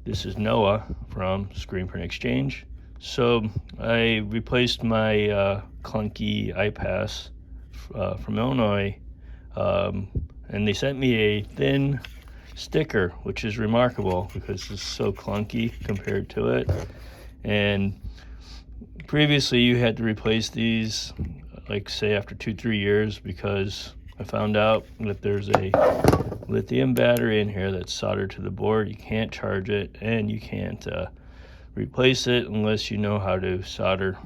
This is Noah from Screen Print Exchange. So I replaced my clunky iPass from Illinois, and they sent me a thin sticker, which is remarkable because it's so clunky compared to it. And previously you had to replace these, like say after 2-3 years, because I found out that there's a lithium battery in here that's soldered to the board. You can't charge it and you can't replace it unless you know how to solder.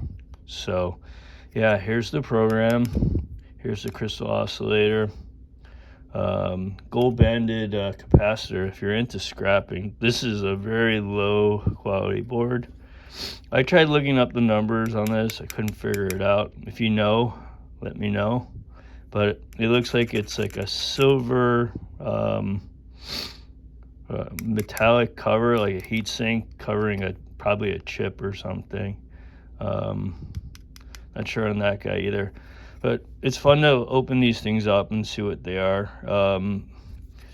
So yeah, here's the program. Here's the crystal oscillator, gold banded capacitor. If you're into scrapping, this is a very low quality board. I tried looking up the numbers on this. I couldn't figure it out. If you know, let me know. But it looks like it's like a silver metallic cover, like a heat sink covering probably a chip or something. Not sure on that guy either. But it's fun to open these things up and see what they are.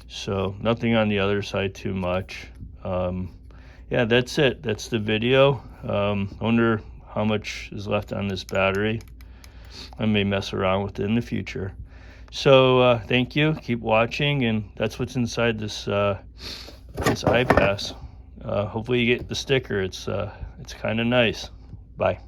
So nothing on the other side too much. Yeah, that's it. That's the video. I wonder how much is left on this battery. I may mess around with it in the future. So thank you. Keep watching, and that's what's inside this this iPass. Hopefully you get the sticker. It's kind of nice. Bye.